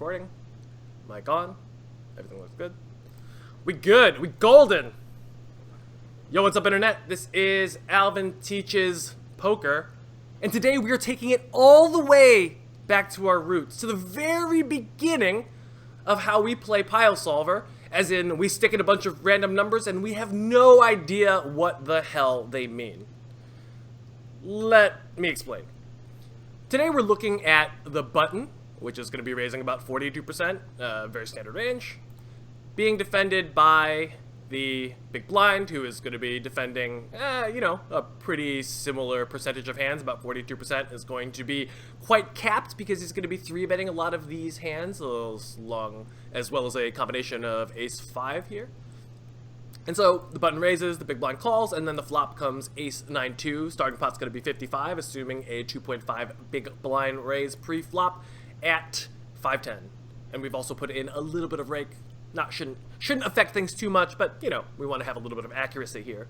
recording. Mic on. Everything looks good. We good. We golden. Yo, what's up, internet? This is Alvin Teaches Poker, and today we are taking it all the way back to our roots, to the very beginning of how we play PioSolver, as in we stick in a bunch of random numbers and we have no idea what the hell they mean. Let me explain. Today we're looking at the button, which is going to be raising about 42%, very standard range, being defended by the big blind, who is going to be defending, a pretty similar percentage of hands. About 42% is going to be quite capped because he's going to be 3-betting a lot of these hands, as well as a combination of ace-5 here. And so the button raises, the big blind calls, and then the flop comes ace-9-2. Starting pot's going to be 55, assuming a 2.5 big blind raise pre-flop at 5-10. And we've also put in a little bit of rake. Shouldn't affect things too much, but, we want to have a little bit of accuracy here.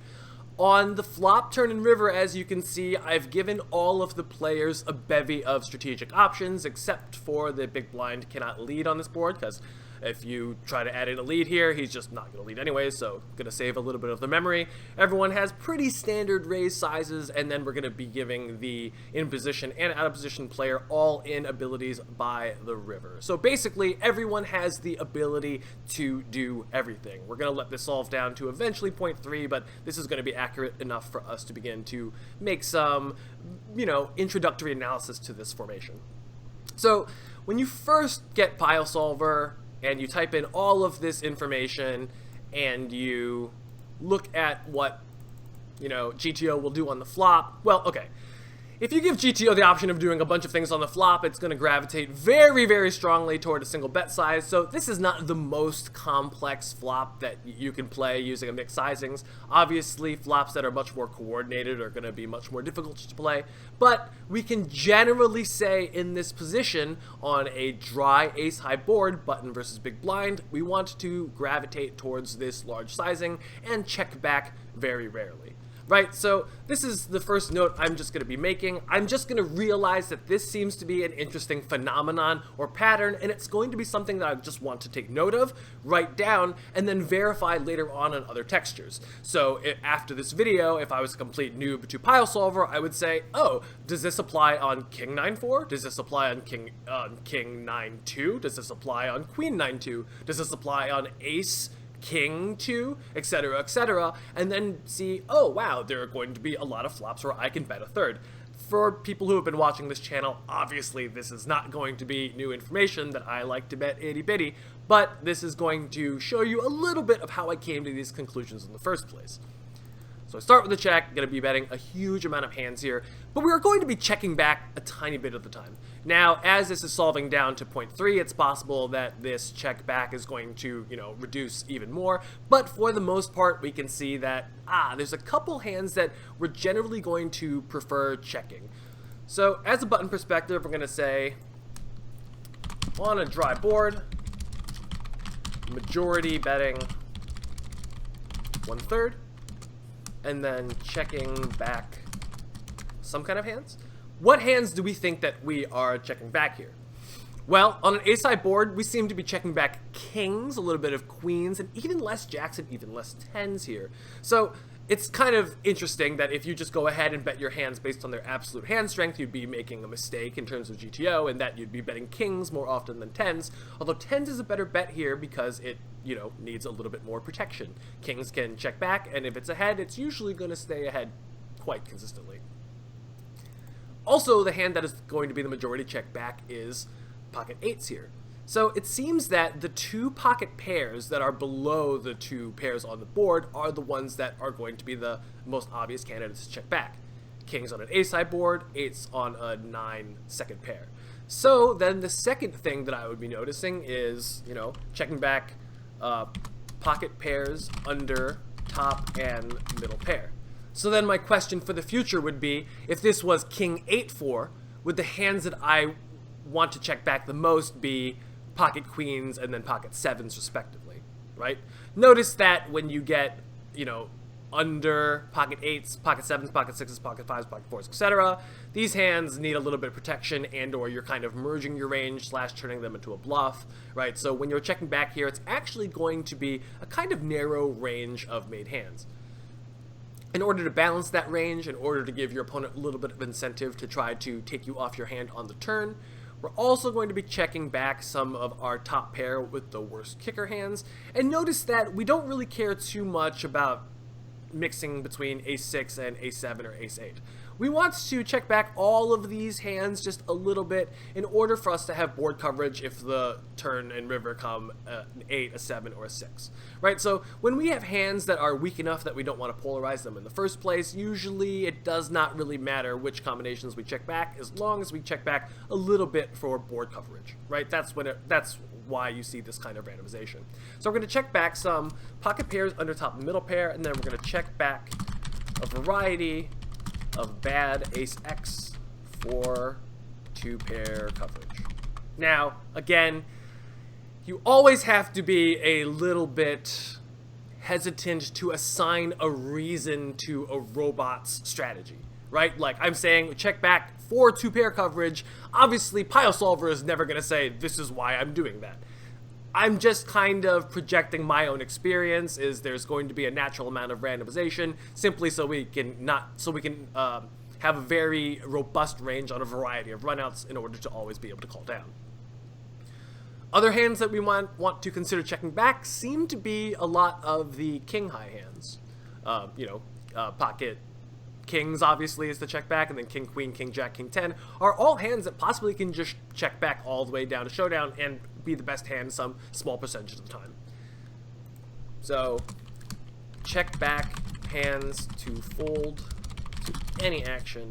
On the flop, turn, and river, as you can see, I've given all of the players a bevy of strategic options, except for the big blind cannot lead on this board, because if you try to add in a lead here, he's just not going to lead anyways, so going to save a little bit of the memory. Everyone has pretty standard raise sizes, and then we're going to be giving the in-position and out-of-position player all-in abilities by the river. So basically, everyone has the ability to do everything. We're going to let this solve down to eventually 0.3, but this is going to be accurate enough for us to begin to make some, introductory analysis to this formation. So when you first get PioSolver, and you type in all of this information, and you look at what, GTO will do on the flop. Well, okay. If you give GTO the option of doing a bunch of things on the flop, it's going to gravitate very, very strongly toward a single bet size. So this is not the most complex flop that you can play using a mixed sizings. Obviously, flops that are much more coordinated are going to be much more difficult to play. But we can generally say in this position, on a dry ace-high board, button versus big blind, we want to gravitate towards this large sizing and check back very rarely. Right, so this is the first note I'm just going to be making. I'm just going to realize that this seems to be an interesting phenomenon or pattern, and it's going to be something that I just want to take note of, write down, and then verify later on other textures. So after this video, if I was a complete noob to PioSolver, I would say, oh, does this apply on King 9-4? Does this apply on King 9-2? Does this apply on Queen 9-2? Does this apply on Ace King 2, etc., etc., and then see, oh wow, there are going to be a lot of flops where I can bet a third. For people who have been watching this channel, obviously this is not going to be new information that I like to bet itty-bitty, but this is going to show you a little bit of how I came to these conclusions in the first place. So I start with a check, going to be betting a huge amount of hands here, but we are going to be checking back a tiny bit of the time. Now, as this is solving down to 0.3, it's possible that this check back is going to, reduce even more, but for the most part, we can see that, there's a couple hands that we're generally going to prefer checking. So, as a button perspective, we're going to say, on a dry board, majority betting 1/3, and then checking back some kind of hands. What hands do we think that we are checking back here? Well, on an ace-high board, we seem to be checking back kings, a little bit of queens, and even less jacks and even less tens here. So it's kind of interesting that if you just go ahead and bet your hands based on their absolute hand strength, you'd be making a mistake in terms of GTO, and that you'd be betting kings more often than tens, although tens is a better bet here because it needs a little bit more protection. Kings can check back, and if it's ahead, it's usually going to stay ahead quite consistently. Also, the hand that is going to be the majority check back is pocket eights here. So it seems that the two pocket pairs that are below the two pairs on the board are the ones that are going to be the most obvious candidates to check back. Kings on an ace-high board, eights on a 9 second pair. So then the second thing that I would be noticing is, checking back pocket pairs under top and middle pair. So then my question for the future would be, if this was King 8-4, would the hands that I want to check back the most be pocket queens and then pocket sevens respectively, right? Notice that when you get, under pocket 8s, pocket 7s, pocket 6s, pocket 5s, pocket 4s, etc. These hands need a little bit of protection, and or you're kind of merging your range / turning them into a bluff, right? So when you're checking back here, it's actually going to be a kind of narrow range of made hands. In order to balance that range, in order to give your opponent a little bit of incentive to try to take you off your hand on the turn, we're also going to be checking back some of our top pair with the worst kicker hands. And notice that we don't really care too much about mixing between ace-6 and ace-7 or ace-8. We want to check back all of these hands just a little bit in order for us to have board coverage if the turn and river come an 8, a 7, or a 6. Right? So when we have hands that are weak enough that we don't want to polarize them in the first place, usually it does not really matter which combinations we check back as long as we check back a little bit for board coverage. Right? That's why you see this kind of randomization. So we're going to check back some pocket pairs under top and middle pair, and then we're going to check back a variety of bad ace-x for 2-pair coverage. Now, again, you always have to be a little bit hesitant to assign a reason to a robot's strategy, right? Like I'm saying, check back for 2-pair coverage. Obviously, PioSolver is never going to say, this is why I'm doing that. I'm just kind of projecting my own experience. Is there's going to be a natural amount of randomization simply so we can have a very robust range on a variety of runouts in order to always be able to call down. Other hands that we want to consider checking back seem to be a lot of the king high hands. Pocket kings obviously is the check back, and then king queen, king jack, king 10 are all hands that possibly can just check back all the way down to showdown and be the best hand some small percentage of the time. So check back hands to fold to any action,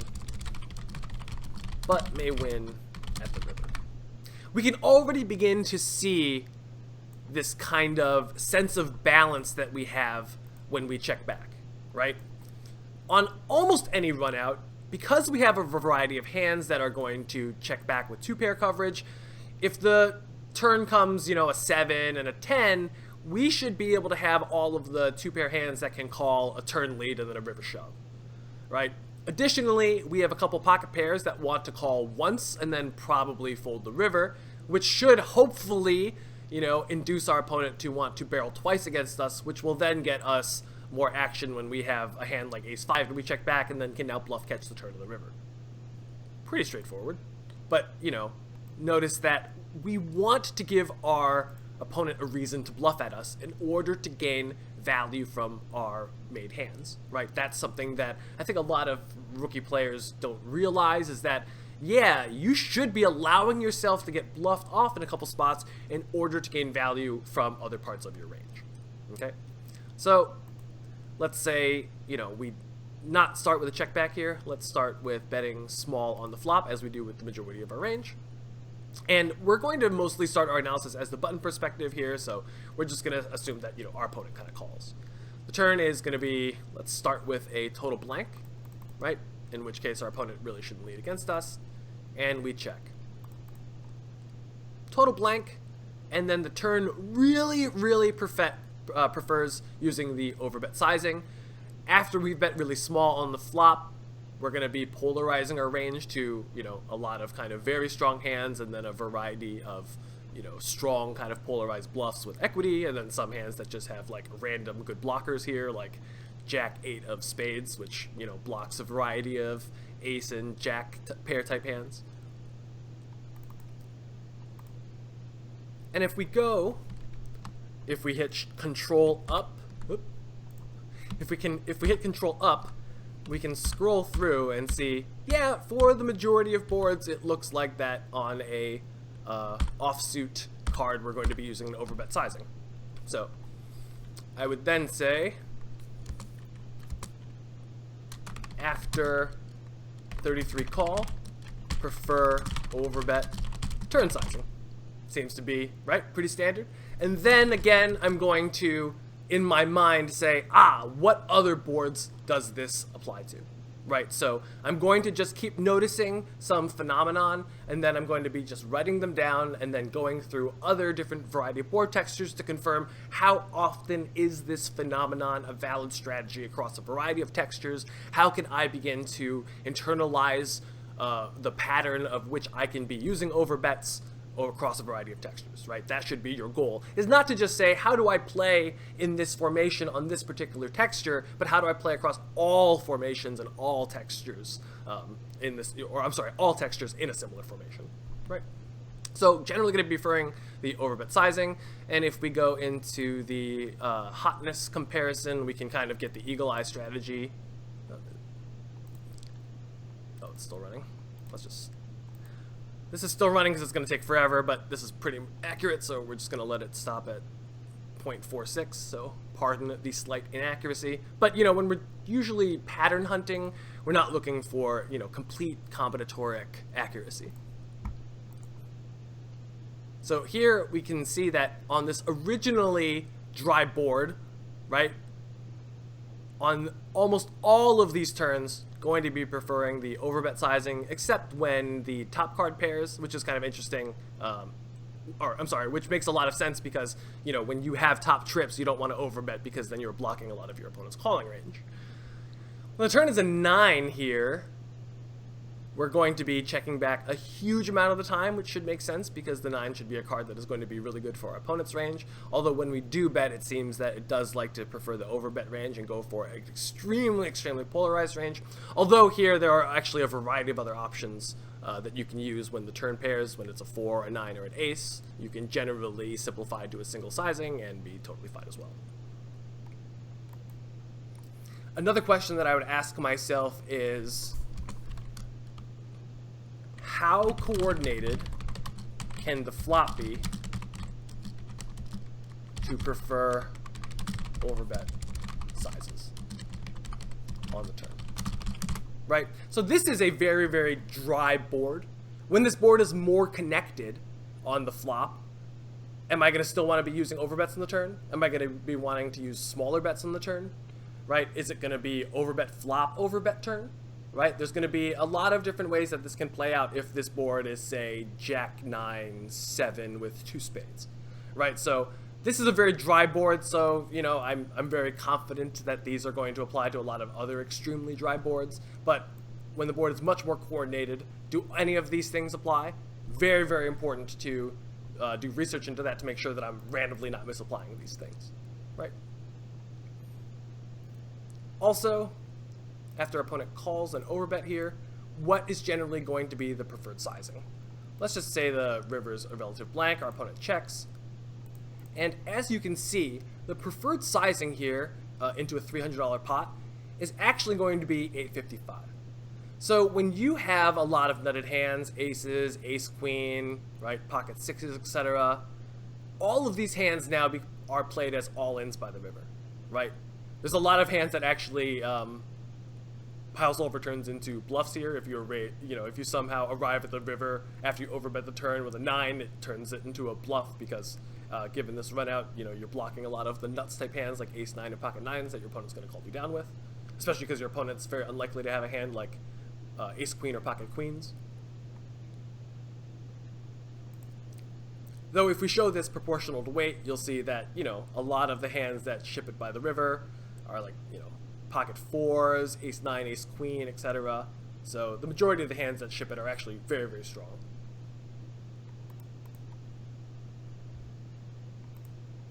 but may win at the river. We can already begin to see this kind of sense of balance that we have when we check back, right? On almost any run out, because we have a variety of hands that are going to check back with 2-pair coverage, if the turn comes, a 7 and a 10, we should be able to have all of the 2-pair hands that can call a turn lead and then a river shove, right? Additionally, we have a couple pocket pairs that want to call once and then probably fold the river, which should hopefully, induce our opponent to want to barrel twice against us, which will then get us more action when we have a hand like ace-5 and we check back and then can now bluff catch the turn of the river. Pretty straightforward. But, notice that we want to give our opponent a reason to bluff at us in order to gain value from our made hands, right? That's something that I think a lot of rookie players don't realize, is that, yeah, you should be allowing yourself to get bluffed off in a couple spots in order to gain value from other parts of your range, okay? So let's say, we not start with a check back here. Let's start with betting small on the flop, as we do with the majority of our range. And we're going to mostly start our analysis as the button perspective here, so we're just going to assume that, our opponent kind of calls. The turn is going to be, let's start with a total blank, right? In which case our opponent really shouldn't lead against us. And we check. Total blank, and then the turn really prefers using the overbet sizing. After we bet really small on the flop, we're going to be polarizing our range to, a lot of kind of very strong hands, and then a variety of, strong kind of polarized bluffs with equity, and then some hands that just have like random good blockers here, like Jack 8 of spades, which, blocks a variety of ace and jack pair type hands. And if we hit control up, if we hit control up, we can scroll through and see, yeah, for the majority of boards, it looks like that on a offsuit card we're going to be using an overbet sizing. So I would then say, after 33 call, prefer overbet turn sizing. Seems to be, right, pretty standard. And then again, I'm going to, in my mind, say, what other boards does this apply to, right? So I'm going to just keep noticing some phenomenon, and then I'm going to be just writing them down and then going through other different variety of board textures to confirm how often is this phenomenon a valid strategy across a variety of textures. How can I begin to internalize the pattern of which I can be using overbets or across a variety of textures, right? That should be your goal, is not to just say, how do I play in this formation on this particular texture, but how do I play across all formations and all textures in this, or I'm sorry, all textures in a similar formation, right? So generally going to be preferring the overbet sizing, and if we go into the hotness comparison, we can kind of get the eagle eye strategy. Oh, it's still running. This is still running because it's going to take forever, but this is pretty accurate, so we're just going to let it stop at 0.46, so pardon the slight inaccuracy. But, you know, when we're usually pattern hunting, we're not looking for, you know, complete combinatoric accuracy. So here we can see that on this originally dry board, right, on almost all of these turns, going to be preferring the overbet sizing, except when the top card pairs, which is kind of interesting, or I'm sorry, which makes a lot of sense because, you know, when you have top trips, you don't want to overbet because then you're blocking a lot of your opponent's calling range. When the turn is a 9 here, we're going to be checking back a huge amount of the time, which should make sense because the 9 should be a card that is going to be really good for our opponent's range. Although when we do bet, it seems that it does like to prefer the overbet range and go for an extremely polarized range. Although here there are actually a variety of other options that you can use when the turn pairs, when it's a 4, a 9, or an ace. You can generally simplify to a single sizing and be totally fine as well. Another question that I would ask myself is, how coordinated can the flop be to prefer overbet sizes on the turn? Right? So this is a very, very dry board. When this board is more connected on the flop, am I going to still want to be using overbets on the turn? Am I going to be wanting to use smaller bets on the turn? Right? Is it going to be overbet flop, overbet turn? Right? There's going to be a lot of different ways that this can play out if this board is, say, Jack 9, 7 with 2 spades. Right? So this is a very dry board, so, you know, I'm very confident that these are going to apply to a lot of other extremely dry boards. But when the board is much more coordinated, do any of these things apply? Very, very important to do research into that to make sure that I'm randomly not misapplying these things. Right? Also, after opponent calls an overbet here, what is generally going to be the preferred sizing? Let's just say the river's a relative blank, our opponent checks. And as you can see, the preferred sizing here into a $300 pot is actually going to be $855. So when you have a lot of nutted hands, aces, ace queen, right, pocket sixes, etc., all of these hands now are played as all-ins by the river, right? There's a lot of hands that actually PioSolver turns into bluffs here. If if you somehow arrive at the river after you overbet the turn with a 9, it turns it into a bluff because given this run out, you know, you're blocking a lot of the nuts type hands like ace 9 and pocket 9s that your opponent's going to call you down with, especially because your opponent's very unlikely to have a hand like ace queen or pocket queens. Though if we show this proportional to weight, you'll see that, you know, a lot of the hands that ship it by the river are like, you know, pocket 4s, ace 9, ace queen, etc. So the majority of the hands that ship it are actually very, very strong.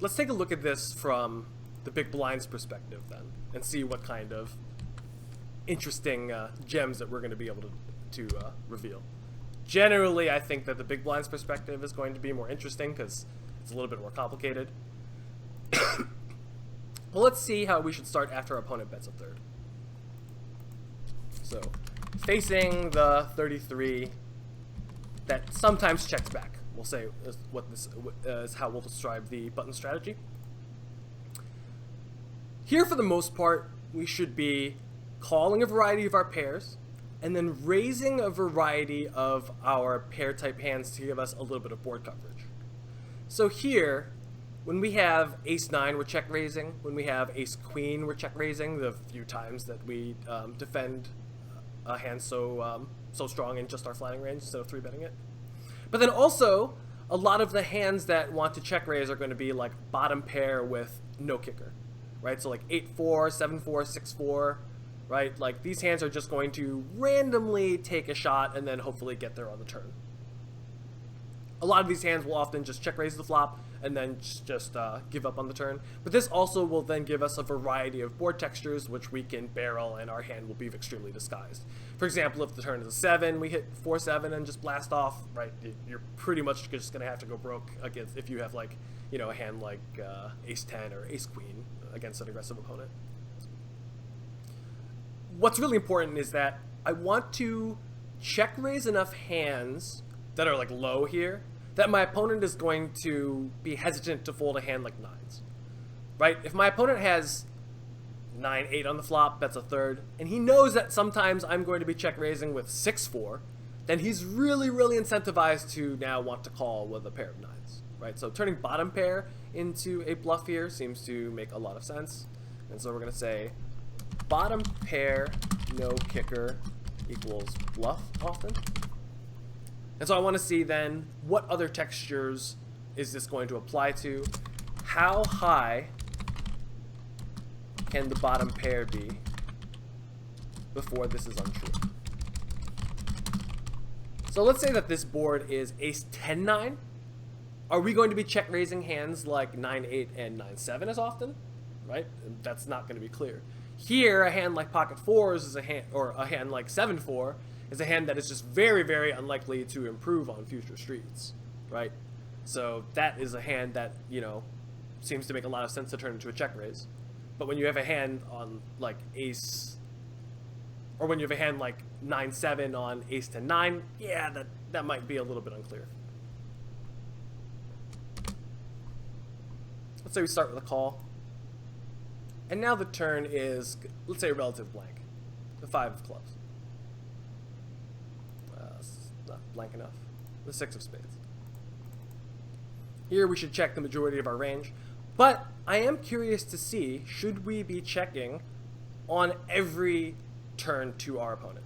Let's take a look at this from the big blind's perspective then, and see what kind of interesting gems that we're going to be able to reveal. Generally, I think that the big blind's perspective is going to be more interesting because it's a little bit more complicated. Well, let's see how we should start after our opponent bets a third. So, facing the 33 that sometimes checks back. We'll say is how we'll describe the button strategy. Here, for the most part, we should be calling a variety of our pairs and then raising a variety of our pair type hands to give us a little bit of board coverage. So here, when we have ace 9, we're check raising. When we have ace queen, we're check raising the few times that we defend a hand so so strong in just our flatting range instead of 3-betting it. But then also, a lot of the hands that want to check raise are going to be like bottom pair with no kicker, right? So like 8-4, 7-4, 6-4, right? Like these hands are just going to randomly take a shot and then hopefully get there on the turn. A lot of these hands will often just check raise the flop and then just give up on the turn. But this also will then give us a variety of board textures which we can barrel, and our hand will be extremely disguised. For example, if the turn is a 7, we hit 4-7 and just blast off, right? You're pretty much just going to have to go broke against if you have like, you know, a hand like Ace-10 or Ace-Queen against an aggressive opponent. What's really important is that I want to check raise enough hands that are like low here that my opponent is going to be hesitant to fold a hand like 9s, right? If my opponent has 9-8 on the flop, that's a third, and he knows that sometimes I'm going to be check raising with 6-4, then he's really incentivized to now want to call with a pair of 9s, right? So turning bottom pair into a bluff here seems to make a lot of sense, and so we're going to say bottom pair no kicker equals bluff often. And so I want to see then what other textures is this going to apply to? How high can the bottom pair be before this is untrue? So let's say that this board is Ace-10-9. Are we going to be check raising hands like 9-8 and 9-7 as often? Right? That's not going to be clear. Here, a hand like pocket 4s is a hand, or a hand like 7-4 is a hand that is just very unlikely to improve on future streets, right? So that is a hand that, you know, seems to make a lot of sense to turn into a check raise. But when you have a hand on like Ace, or when you have a hand like 9-7 on Ace-10-9, yeah, that might be a little bit unclear. Let's say we start with a call. And now the turn is, let's say, a relative blank. The 5 of clubs. Not blank enough. The 6 of spades. Here we should check the majority of our range. But I am curious to see, should we be checking on every turn to our opponent?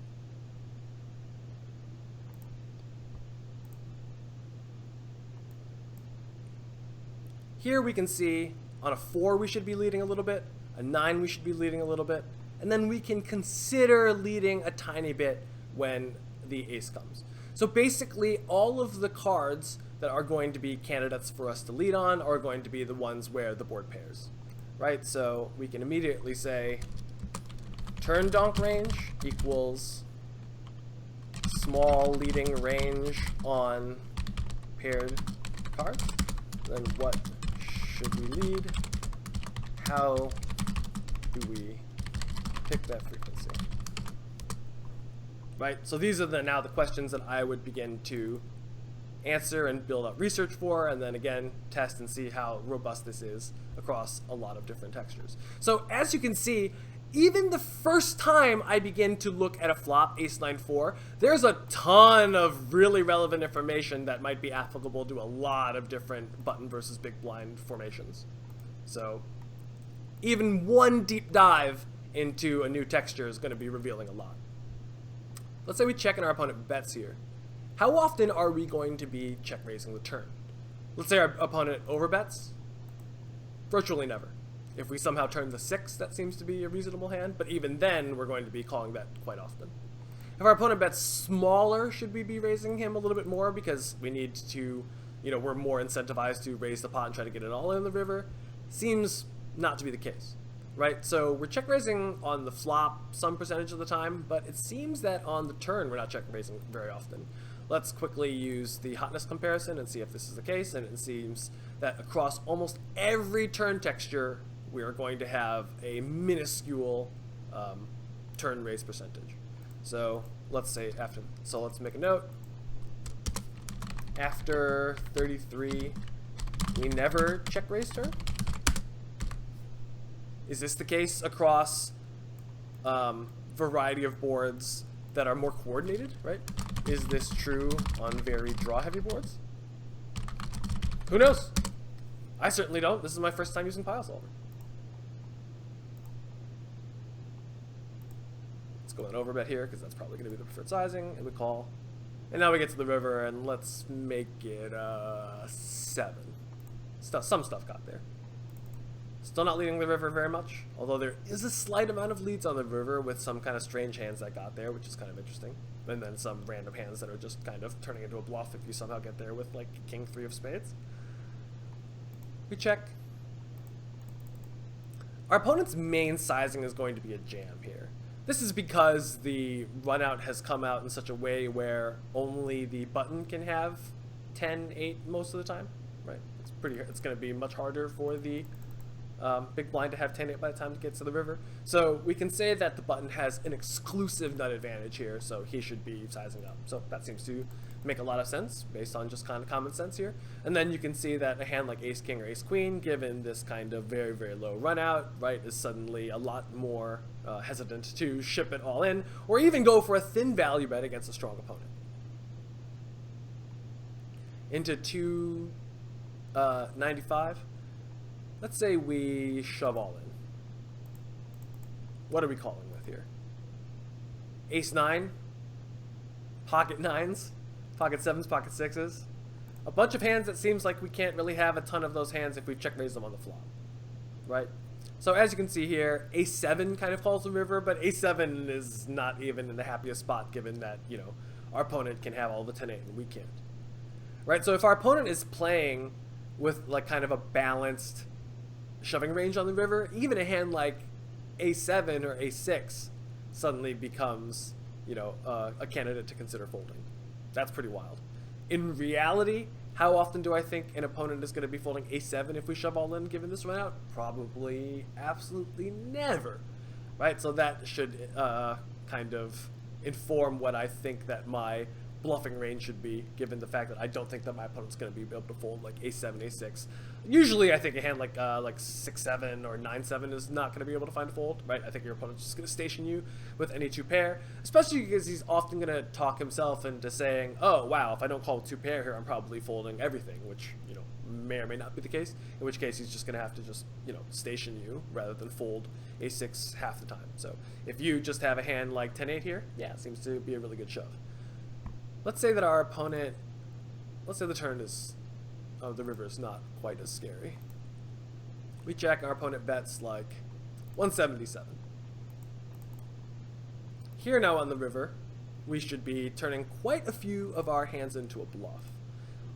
Here we can see on a 4 we should be leading a little bit. A 9 we should be leading a little bit, and then we can consider leading a tiny bit when the ace comes. So basically all of the cards that are going to be candidates for us to lead on are going to be the ones where the board pairs, right? So we can immediately say turn donk range equals small leading range on paired cards. Then what should we lead? How do we pick that frequency? Right, so these are now the questions that I would begin to answer and build up research for, and then again test and see how robust this is across a lot of different textures. So as you can see, even the first time I begin to look at a flop, Ace-9-4, there's a ton of really relevant information that might be applicable to a lot of different button versus big blind formations. So even one deep dive into a new texture is going to be revealing a lot. Let's say we check and our opponent bets here. How often are we going to be check raising the turn? Let's say our opponent overbets. Virtually never. If we somehow turn the 6, that seems to be a reasonable hand, but even then we're going to be calling that quite often. If our opponent bets smaller, should we be raising him a little bit more because we need to, you know, we're more incentivized to raise the pot and try to get it all in the river? Seems not to be the case, right? So we're check raising on the flop some percentage of the time, but it seems that on the turn we're not check raising very often. Let's quickly use the hotness comparison and see if this is the case, and it seems that across almost every turn texture we are going to have a minuscule turn raise percentage. So let's say let's make a note. After 33, we never check raise turn. Is this the case across variety of boards that are more coordinated, right? Is this true on very draw heavy boards? Who knows? I certainly don't. This is my first time using PioSolver. go an overbet here because that's probably going to be the preferred sizing, and we call. And now we get to the river, and let's make it 7. Some stuff got there. Still not leading the river very much, although there is a slight amount of leads on the river with some kind of strange hands that got there, which is kind of interesting. And then some random hands that are just kind of turning into a bluff if you somehow get there with like king 3 of spades. We check. Our opponent's main sizing is going to be a jam here. This is because the run out has come out in such a way where only the button can have 10-8 most of the time, right? It's going to be much harder for the big blind to have 10-8 by the time it gets to the river. So we can say that the button has an exclusive nut advantage here, so he should be sizing up. So that seems to make a lot of sense based on just kind of common sense here. And then you can see that a hand like ace king or ace queen, given this kind of very, very low run out, right, is suddenly a lot more hesitant to ship it all in, or even go for a thin value bet against a strong opponent. Into 295. Let's say we shove all in. What are we calling with here? Ace 9, pocket 9s, pocket 7s, pocket 6s. A bunch of hands that seems like we can't really have a ton of those hands if we check raise them on the flop, right? So as you can see here, ace 7 kind of calls the river, but ace 7 is not even in the happiest spot given that, you know, our opponent can have all the 10-8 and we can't, right? So if our opponent is playing with like kind of a balanced shoving range on the river, even a hand like a7 or a6 suddenly becomes, you know, a candidate to consider folding. That's pretty wild. In reality, how often do I think an opponent is going to be folding a7 if we shove all in given this run out? Probably absolutely never, right? So that should kind of inform what I think that my bluffing range should be, given the fact that I don't think that my opponent's going to be able to fold like a7, a6. Usually I think a hand like 6-7 or 9-7 is not going to be able to find a fold, right? I think your opponent's just going to station you with any 2 pair, especially because he's often going to talk himself into saying, oh wow, if I don't call 2 pair here, I'm probably folding everything, which, you know, may or may not be the case, in which case he's just going to have to just, you know, station you rather than fold a6 half the time. So if you just have a hand like 10-8 here, yeah, it seems to be a really good shove. Let's say that our opponent, let's say the turn is, the river is not quite as scary. We check, our opponent bets like 177. Here now on the river, we should be turning quite a few of our hands into a bluff.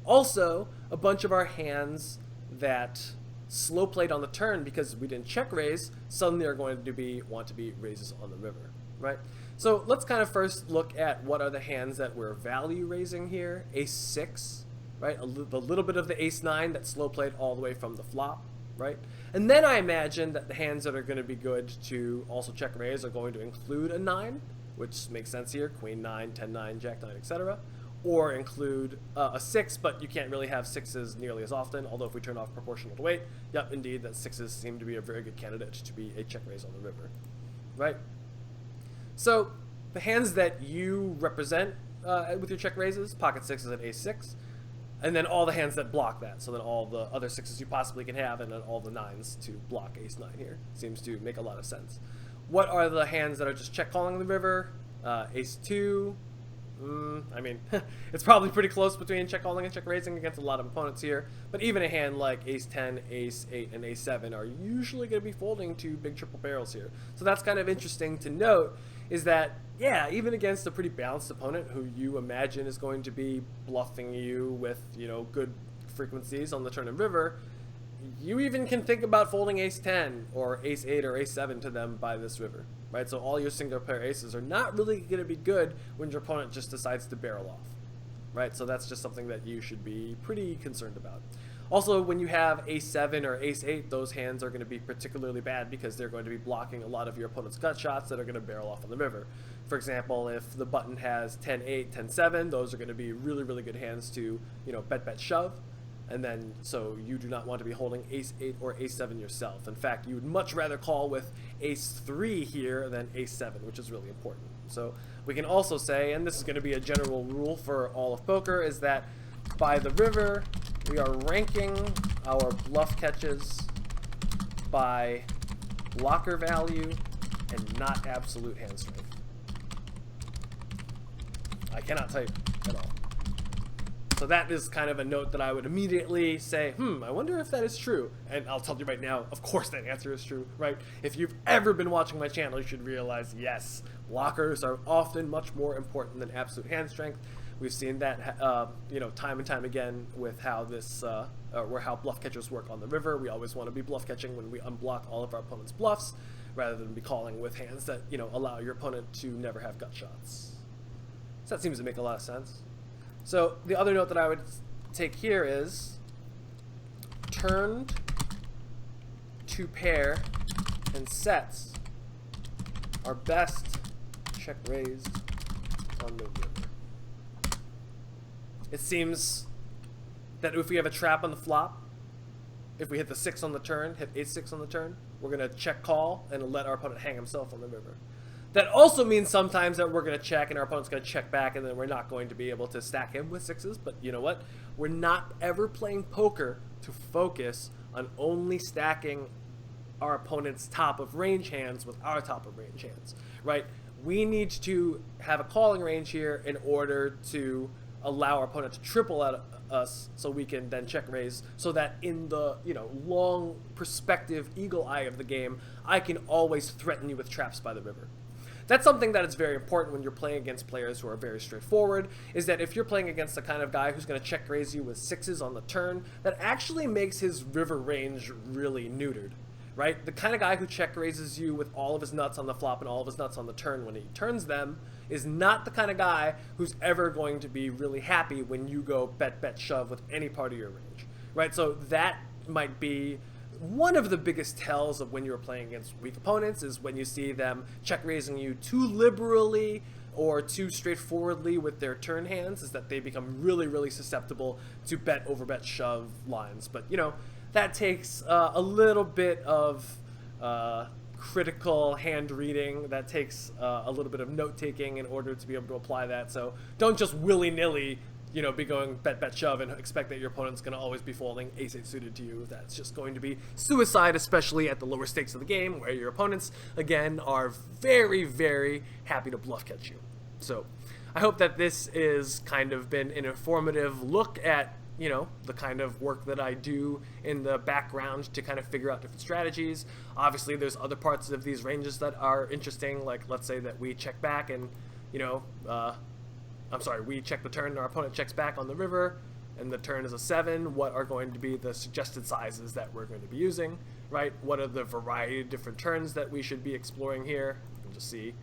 Also, a bunch of our hands that slow played on the turn because we didn't check raise suddenly are going to want to be raises on the river, right? So let's kind of first look at what are the hands that we're value raising here. Ace 6, right? The little bit of the ace 9 that slow played all the way from the flop, right? And then I imagine that the hands that are going to be good to also check raise are going to include a 9, which makes sense here, queen 9, 10 9, jack 9, etc. Or include a 6, but you can't really have 6s nearly as often, although if we turn off proportional to weight, yep, indeed, that 6s seem to be a very good candidate to be a check raise on the river, right? So the hands that you represent with your check raises, pocket 6s and ace 6, and then all the hands that block that, so then all the other 6s you possibly can have, and then all the 9s to block ace 9 here. Seems to make a lot of sense. What are the hands that are just check calling the river? Ace 2. I mean, it's probably pretty close between check calling and check raising against a lot of opponents here, but even a hand like ace 10, ace 8, and ace 7 are usually going to be folding to big triple barrels here. So that's kind of interesting to note, is that, yeah, even against a pretty balanced opponent who you imagine is going to be bluffing you with, you know, good frequencies on the turn and river, you even can think about folding ace 10 or ace 8 or ace 7 to them by this river, right? So all your single pair aces are not really going to be good when your opponent just decides to barrel off, right? So that's just something that you should be pretty concerned about. Also, when you have ace 7 or ace 8, those hands are going to be particularly bad because they're going to be blocking a lot of your opponent's gut shots that are going to barrel off on the river. For example, if the button has 10-8, 10-7, those are going to be really, really good hands to, you know, bet, shove. And then, so you do not want to be holding ace 8 or ace 7 yourself. In fact, you would much rather call with ace 3 here than ace 7, which is really important. So we can also say, and this is going to be a general rule for all of poker, is that by the river, we are ranking our bluff catches by blocker value and not absolute hand strength. I cannot type at all. So that is kind of a note that I would immediately say, I wonder if that is true. And I'll tell you right now, of course that answer is true, right? If you've ever been watching my channel, you should realize, yes, blockers are often much more important than absolute hand strength. We've seen that, time and time again with how this, or how bluff catchers work on the river. We always want to be bluff catching when we unblock all of our opponent's bluffs, rather than be calling with hands that, allow your opponent to never have gut shots. So that seems to make a lot of sense. So the other note that I would take here is turned to pair and sets are best check raised on the river. It seems that if we have a trap on the flop, if we hit the 6 on the turn, hit 8-6 on the turn, we're going to check call and let our opponent hang himself on the river. That also means sometimes that we're going to check and our opponent's going to check back, and then we're not going to be able to stack him with 6s. But you know what? We're not ever playing poker to focus on only stacking our opponent's top of range hands with our top of range hands, right? We need to have a calling range here in order to allow our opponent to triple at us, so we can then check raise, so that in the long perspective eagle eye of the game, I can always threaten you with traps by the river. That's something that is very important when you're playing against players who are very straightforward, is that if you're playing against the kind of guy who's going to check raise you with 6s on the turn, that actually makes his river range really neutered, right? The kind of guy who check raises you with all of his nuts on the flop and all of his nuts on the turn when he turns them is not the kind of guy who's ever going to be really happy when you go bet, bet, shove with any part of your range, right? So that might be one of the biggest tells of when you're playing against weak opponents, is when you see them check raising you too liberally or too straightforwardly with their turn hands, is that they become really, really susceptible to bet, over bet, shove lines. But that takes a little bit of critical hand reading. That takes a little bit of note taking in order to be able to apply that. So don't just willy-nilly be going bet, bet, shove and expect that your opponent's going to always be folding ace-8 suited to you. That's just going to be suicide, especially at the lower stakes of the game, where your opponents, again, are very, very happy to bluff catch you. So I hope that this is kind of been an informative look at, the kind of work that I do in the background to kind of figure out different strategies. Obviously, there's other parts of these ranges that are interesting, like let's say that we check back and, we check the turn and our opponent checks back on the river, and the turn is a 7. What are going to be the suggested sizes that we're going to be using, right? What are the variety of different turns that we should be exploring here? You can just see,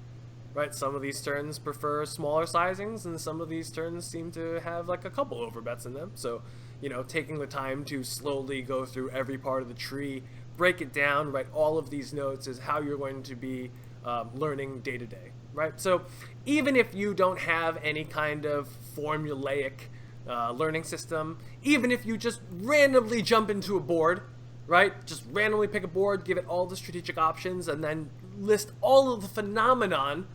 right? Some of these turns prefer smaller sizings, and some of these turns seem to have like a couple overbets in them. So, taking the time to slowly go through every part of the tree, break it down, write all of these notes, is how you're going to be learning day to day. Right? So even if you don't have any kind of formulaic learning system, even if you just randomly jump into a board, right? Just randomly pick a board, give it all the strategic options, and then list all of the phenomenon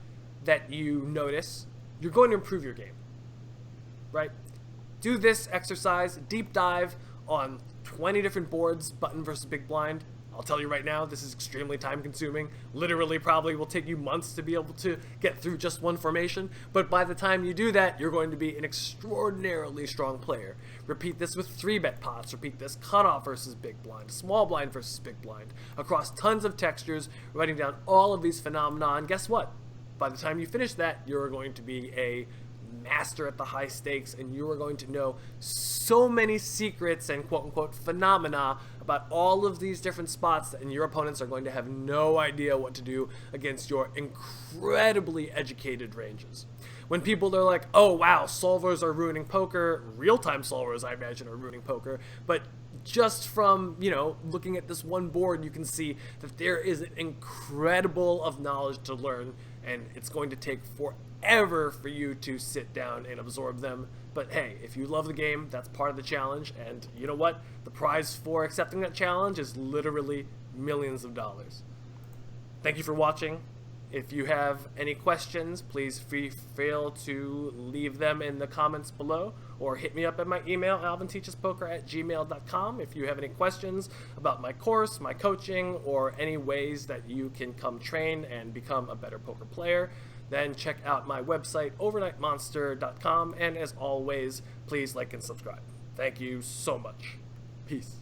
that you notice, you're going to improve your game, right? Do this exercise, deep dive on 20 different boards, button versus big blind. I'll tell you right now, this is extremely time consuming. Literally probably will take you months to be able to get through just one formation, but by the time you do that, you're going to be an extraordinarily strong player. Repeat this with 3-bet pots, repeat this cutoff versus big blind, small blind versus big blind, across tons of textures, writing down all of these phenomena, and guess what? By the time you finish that, you're going to be a master at the high stakes, and you are going to know so many secrets and quote-unquote phenomena about all of these different spots, and your opponents are going to have no idea what to do against your incredibly educated ranges. When people are like, oh wow, solvers are ruining poker, real-time solvers I imagine are ruining poker, but just from, looking at this one board, you can see that there is an incredible of knowledge to learn, and it's going to take forever for you to sit down and absorb them. But hey, if you love the game, that's part of the challenge, and you know what? The prize for accepting that challenge is literally millions of dollars. Thank you for watching. If you have any questions, please feel to leave them in the comments below or hit me up at my email, alvinteachespoker@gmail.com. If you have any questions about my course, my coaching, or any ways that you can come train and become a better poker player, then check out my website, overnightmonster.com. And as always, please like and subscribe. Thank you so much. Peace.